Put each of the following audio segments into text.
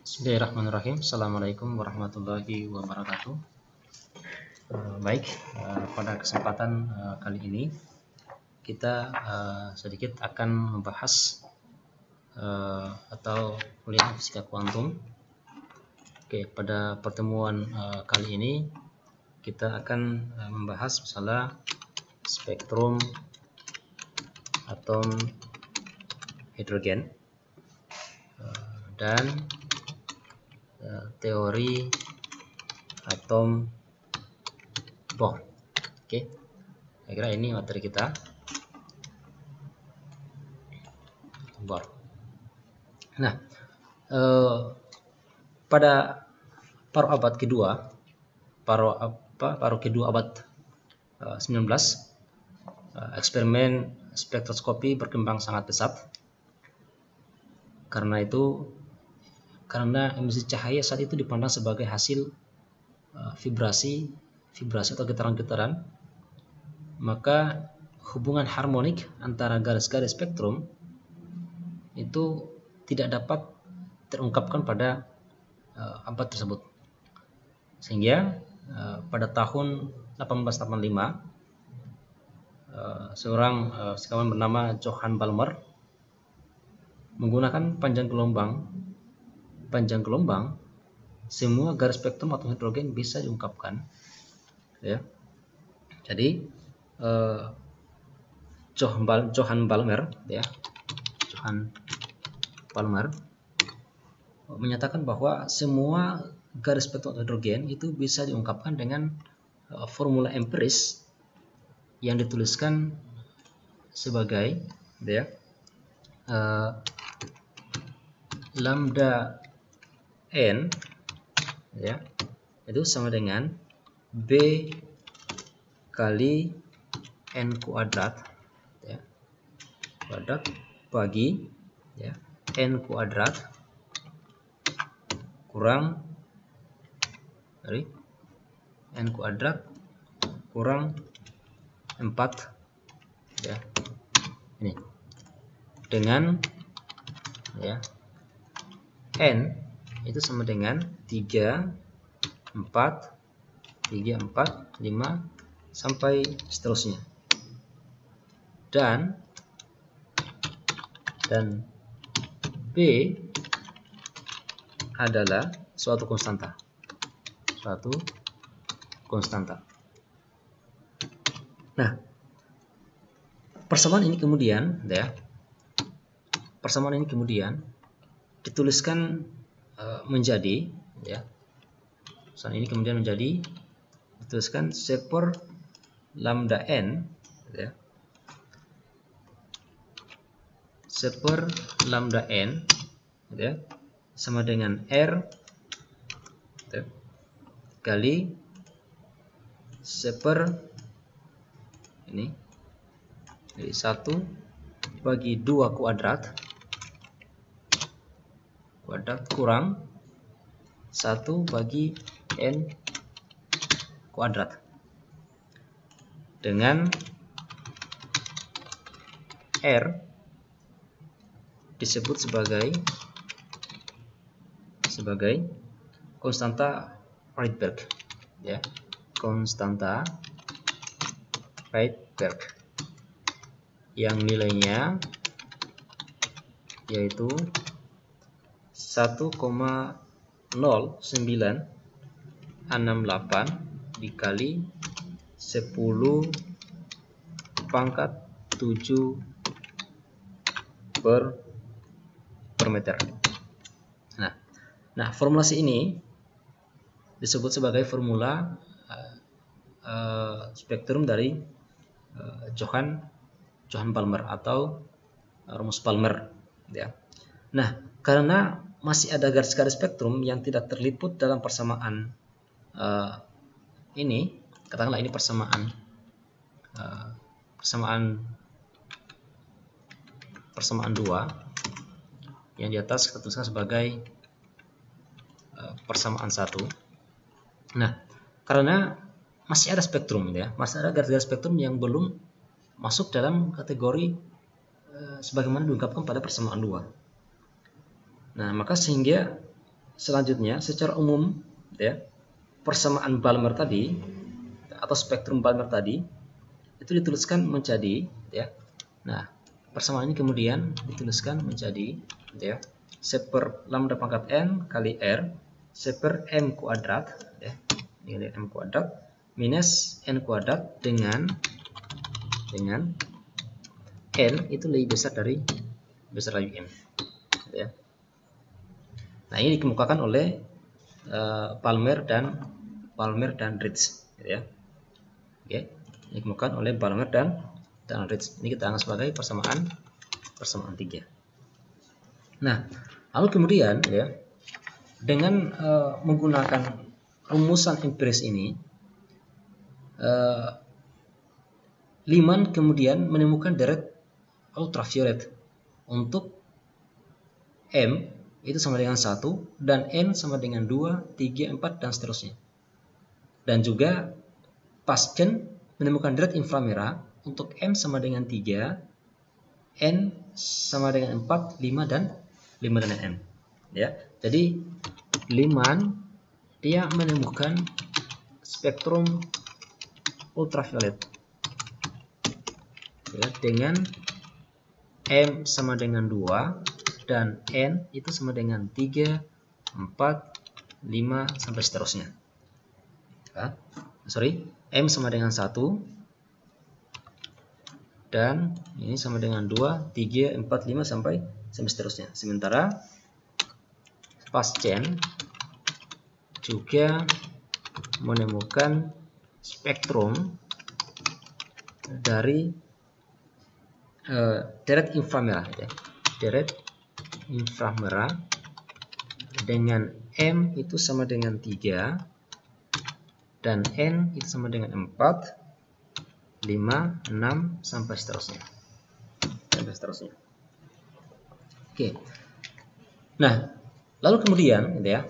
Bismillahirrahmanirrahim. Assalamualaikum warahmatullahi wabarakatuh. Baik, pada kesempatan kali ini kita sedikit akan membahas atau kuliah fisika kuantum. Oke, pada pertemuan kali ini kita akan membahas masalah spektrum atom hidrogen dan teori atom Bohr. Oke, saya kira ini materi kita. Bohr. Nah, pada paruh abad kedua, paruh kedua abad 19, eksperimen spektroskopi berkembang sangat pesat. Karena emisi cahaya saat itu dipandang sebagai hasil vibrasi atau getaran-getaran, maka hubungan harmonik antara garis-garis spektrum itu tidak dapat terungkapkan pada abad tersebut. Sehingga pada tahun 1885 seorang sekawan bernama Johann Balmer menggunakan panjang gelombang semua garis spektrum atom hidrogen bisa diungkapkan, ya. Jadi Johann Balmer menyatakan bahwa semua garis spektrum hidrogen itu bisa diungkapkan dengan formula empiris yang dituliskan sebagai lambda n, ya, itu sama dengan B kali n kuadrat, ya, bagi, ya, n kuadrat kurang dari n kuadrat kurang 4, ya, ini dengan, ya, n itu sama dengan 3, 4, 5 sampai seterusnya. Dan B adalah suatu konstanta. Nah, persamaan ini kemudian dituliskan menjadi, ya, soal ini kemudian dituliskan C/, lambda n, ya, C/, lambda n, ya, sama dengan R, ya, kali C/, ini jadi 1 bagi 2 kuadrat kurang 1 bagi n kuadrat dengan R disebut sebagai konstanta Rydberg, ya, konstanta Rydberg yang nilainya yaitu 1,0968 dikali 10⁻⁷ per meter. Nah, formulasi ini disebut sebagai formula spektrum dari Johann Balmer atau rumus Balmer, ya. Nah, karena masih ada garis-garis spektrum yang tidak terliput dalam persamaan ini, katakanlah ini persamaan 2 yang di atas kita tuliskan sebagai persamaan 1. Nah, karena masih ada spektrum, ya, masih ada garis-garis spektrum yang belum masuk dalam kategori sebagaimana diungkapkan pada persamaan 2. Nah, maka sehingga selanjutnya secara umum ya, persamaan Balmer tadi atau spektrum Balmer tadi itu dituliskan menjadi ya. Nah, persamaan ini kemudian dituliskan menjadi ya, C per lambda pangkat n kali r C per m kuadrat ya, ini m kuadrat minus n kuadrat dengan n itu lebih besar dari m ya. Nah, ini dikemukakan oleh Balmer dan Ritz ya. Oke, ini dikemukakan oleh Balmer dan Ritz. Ini kita anggap sebagai persamaan 3. Nah, lalu kemudian ya, dengan menggunakan rumusan empiris ini, Lyman kemudian menemukan deret ultraviolet untuk M itu sama dengan 1 dan N sama dengan 2, 3, 4 dan seterusnya. Dan juga Paschen menemukan deret inframerah untuk M sama dengan 3, N sama dengan 4, 5 dan N. Ya. Jadi Lyman dia menemukan spektrum ultraviolet ya, dengan M sama dengan 2 dan N itu sama dengan 3, 4, 5 sampai seterusnya. Ya. M sama dengan 1 dan ini sama dengan 2, 3, 4, 5 sampai seterusnya. Sementara Paschen juga menemukan spektrum dari deret inframerah ya. Deret inframerah dengan M itu sama dengan 3 dan N itu sama dengan 4, 5, 6 sampai seterusnya. Oke. Nah, lalu kemudian gitu ya,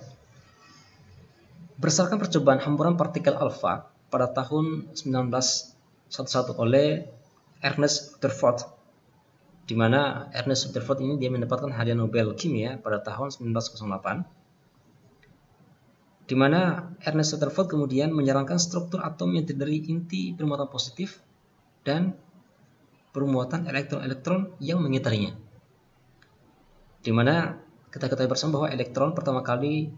berdasarkan percobaan hamburan partikel alfa pada tahun 1911 oleh Ernest Rutherford, di mana Ernest Rutherford ini dia mendapatkan hadiah Nobel kimia pada tahun 1908, di mana Ernest Rutherford kemudian menyarankan struktur atom yang terdiri dari inti bermuatan positif dan bermuatan elektron-elektron yang mengitarinya. Di mana kita ketahui bersama bahwa elektron pertama kali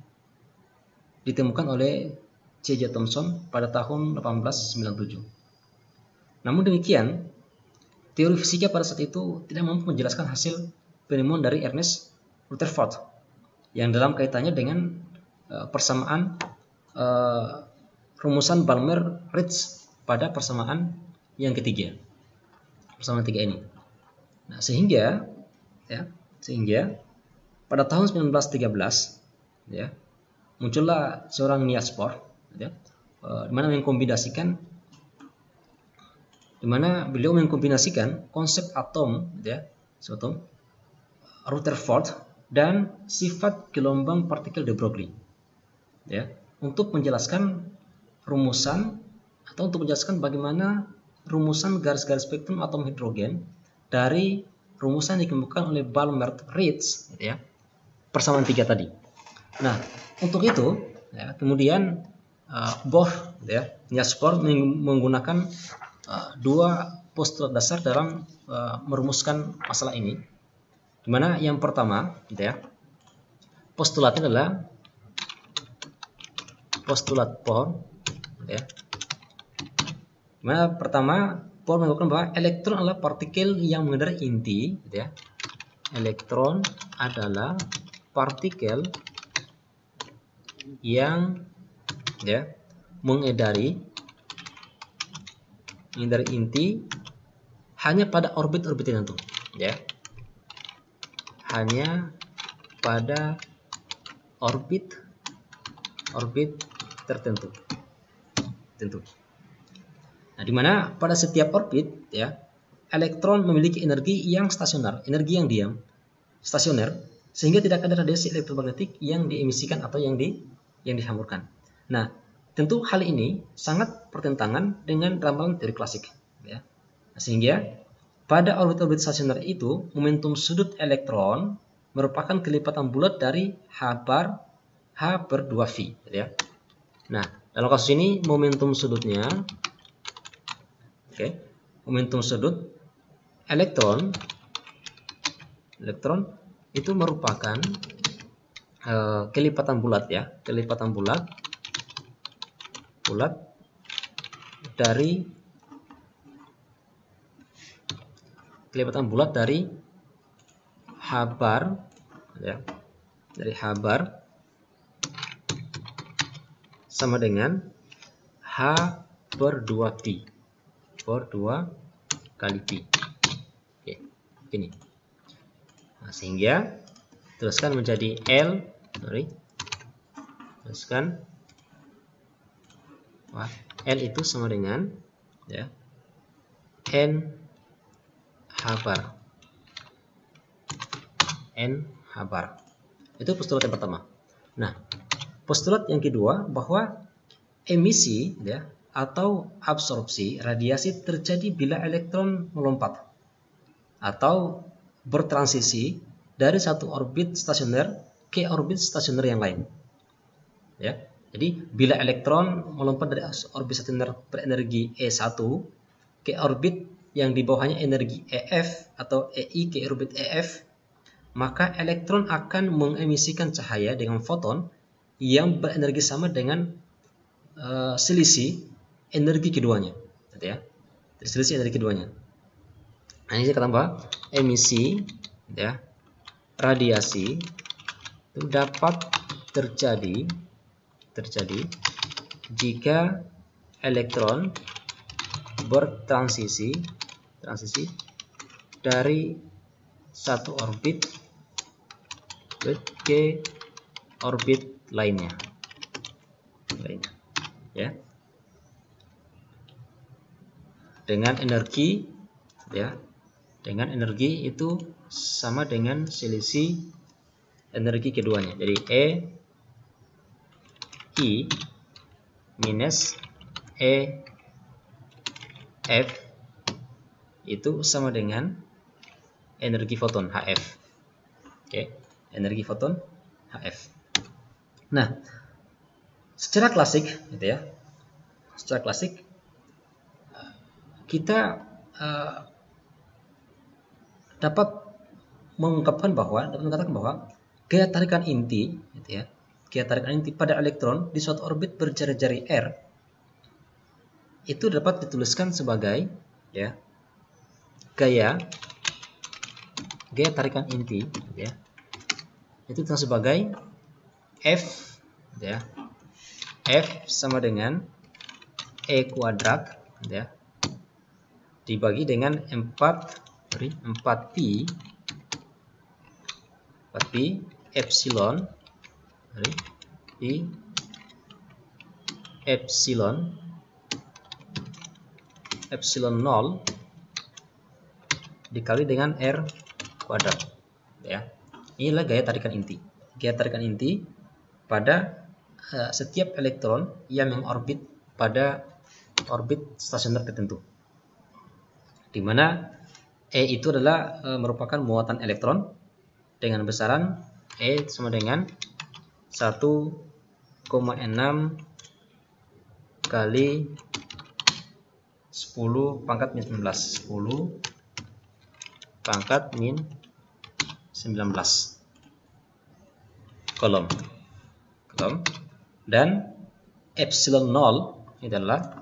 ditemukan oleh J.J. Thomson pada tahun 1897. Namun demikian, teori fisika pada saat itu tidak mampu menjelaskan hasil penemuan dari Ernest Rutherford yang dalam kaitannya dengan persamaan rumusan Balmer-Ritz pada persamaan yang ketiga, persamaan 3 ini. Nah, sehingga pada tahun 1913 ya, muncullah seorang Niels Bohr ya, di mana beliau mengkombinasikan konsep atom ya, Rutherford dan sifat gelombang partikel de Broglie ya, untuk menjelaskan rumusan atau untuk menjelaskan bagaimana rumusan garis-garis spektrum atom hidrogen dari rumusan yang dikemukakan oleh Balmer-Ritz ya, persamaan 3 tadi. Nah, untuk itu ya, kemudian Bohr ya, Niels Bohr menggunakan dua postulat dasar dalam merumuskan masalah ini, di mana yang pertama gitu ya, postulatnya adalah postulat Bohr ya, di mana pertama Bohr mengatakan bahwa elektron adalah partikel yang mengedari inti gitu ya. Elektron adalah partikel yang ya, mengedari inti hanya pada orbit-orbit tertentu ya, hanya pada orbit tertentu. Nah, di mana pada setiap orbit ya, elektron memiliki energi yang stasioner, energi yang diam, stasioner, sehingga tidak ada radiasi elektromagnetik yang diemisikan atau yang dihamburkan. Nah, tentu hal ini sangat bertentangan dengan ramalan teori klasik ya. Sehingga pada orbit-orbit stasioner itu momentum sudut elektron merupakan kelipatan bulat dari H bar H per 2V, gitu ya. Nah, dalam kasus ini momentum sudutnya, oke, momentum sudut elektron itu merupakan kelipatan bulat ya, kelipatan bulat dari H bar ya, dari H bar sama dengan H per 2Pi per 2 kali Pi. Oke, ini. Nah, sehingga teruskan menjadi L itu sama dengan ya N H bar. Itu postulat yang pertama. Nah, postulat yang kedua bahwa emisi ya atau absorpsi radiasi terjadi bila elektron melompat atau bertransisi dari satu orbit stasioner ke orbit stasioner yang lain. Ya. Jadi bila elektron melompat dari orbit stasioner berenergi E1 ke orbit yang di bawahnya energi EF atau EI ke orbit EF, maka elektron akan mengemisikan cahaya dengan foton yang berenergi sama dengan selisih energi keduanya, gitu ya. Selisih energi keduanya. Nah, ini saya tambah emisi, ya, radiasi itu dapat terjadi jika elektron bertransisi dari satu orbit ke orbit lainnya, ya, dengan energi, ya, dengan energi itu sama dengan selisih energi keduanya. Jadi I minus F itu sama dengan energi foton HF. Oke, energi foton HF. Nah, secara klasik gitu ya. Secara klasik kita dapat mengatakan bahwa gaya tarikan inti gitu ya. Gaya tarikan inti pada elektron di suatu orbit berjari-jari R itu dapat dituliskan sebagai ya gaya tarikan inti ya. Itu sebagai F ya. F sama dengan E kuadrat ya dibagi dengan 4pi epsilon epsilon 0 dikali dengan R kuadrat ya. Inilah gaya tarikan inti. Gaya tarikan inti pada setiap elektron yang mengorbit pada orbit stasioner tertentu, di mana E itu adalah merupakan muatan elektron dengan besaran E sama dengan 1,6 kali 10 pangkat min 19 kolom. Dan epsilon 0 itu adalah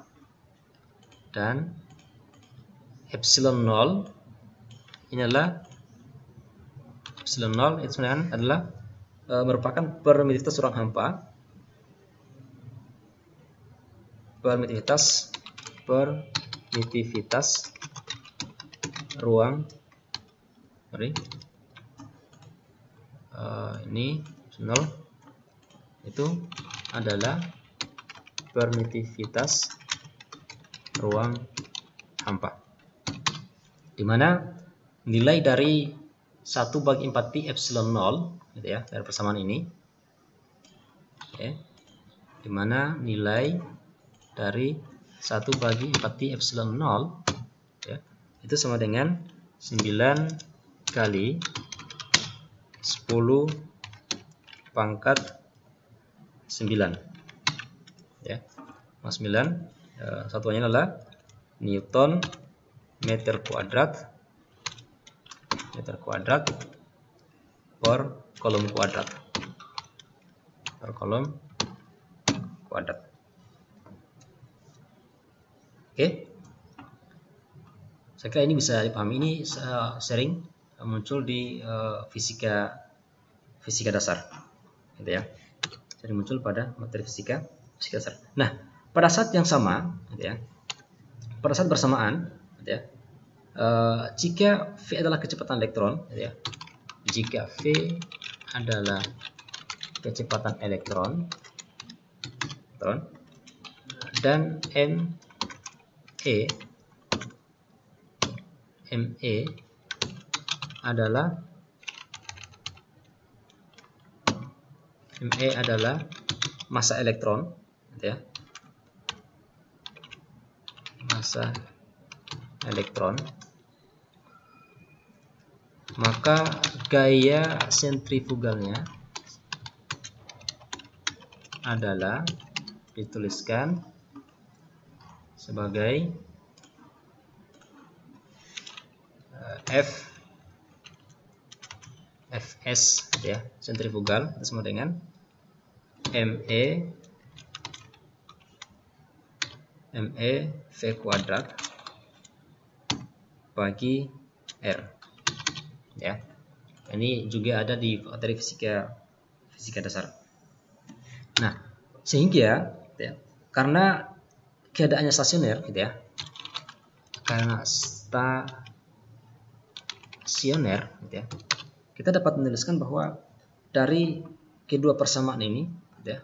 merupakan permitivitas ruang hampa. Permitivitas ruang ini 0 itu adalah permitivitas ruang hampa, di mana nilai dari 1/4pi epsilon 0 gitu ya, dari persamaan ini ya, di mana nilai dari 1/4pi epsilon 0 ya, itu sama dengan 9 kali 10 pangkat Ya, mas 9. Satuannya adalah Newton meter kuadrat per kolom kuadrat. Oke. Saya kira ini bisa dipahami. Ini sering muncul di fisika dasar, gitu ya. Sering muncul pada materi fisika dasar. Nah, pada saat yang sama, gitu ya, pada saat bersamaan, gitu ya, jika V adalah kecepatan elektron, gitu ya, jika V adalah kecepatan elektron, dan ME adalah massa elektron, gitu ya, massa elektron, maka gaya sentrifugalnya adalah dituliskan sebagai Fs, ya, sentrifugal sama dengan ME V kuadrat bagi R, ya. Ini juga ada di materi fisika dasar. Nah, sehingga, ya, karena keadaannya stasioner, gitu ya, karena stasioner, gitu ya, kita dapat menuliskan bahwa dari kedua persamaan ini, gitu ya,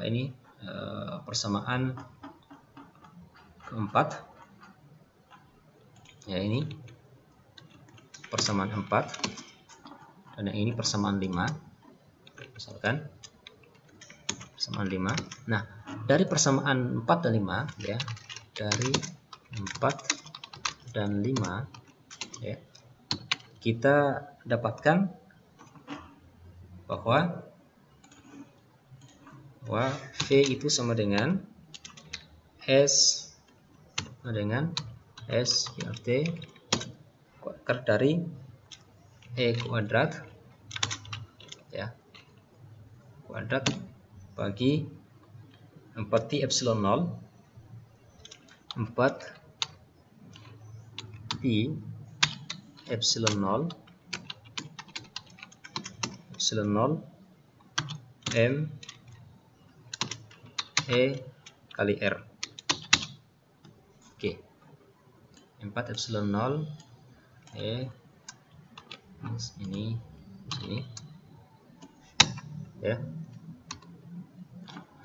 ini persamaan keempat, ya, ini persamaan 4 dan yang ini persamaan 5, misalkan persamaan 5. Nah, dari persamaan 4 dan 5, ya, dari 4 dan 5, ya, kita dapatkan bahwa V itu sama dengan S berarti akar dari E kuadrat, ya, kuadrat bagi 4pi epsilon 0 M E kali R. Oke. 4 epsilon 0 E ini ya.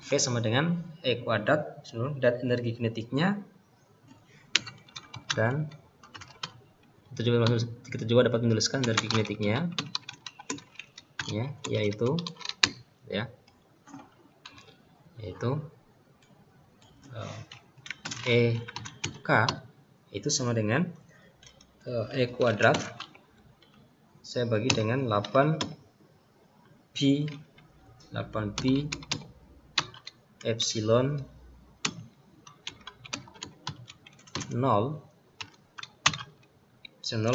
V sama dengan E kuadrat dan energi kinetiknya, dan kita juga dapat menuliskan energi kinetiknya, ya, yaitu EK itu sama dengan E kuadrat saya bagi dengan 8pi epsilon 0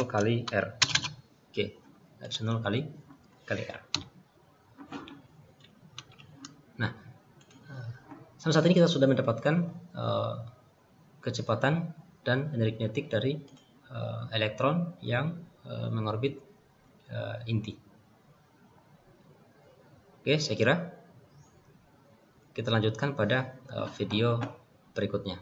kali R. Oke, epsilon 0 kali R. Nah, sampai saat ini kita sudah mendapatkan kecepatan dan energi kinetik dari elektron yang mengorbit inti. Oke, saya kira kita lanjutkan pada video berikutnya.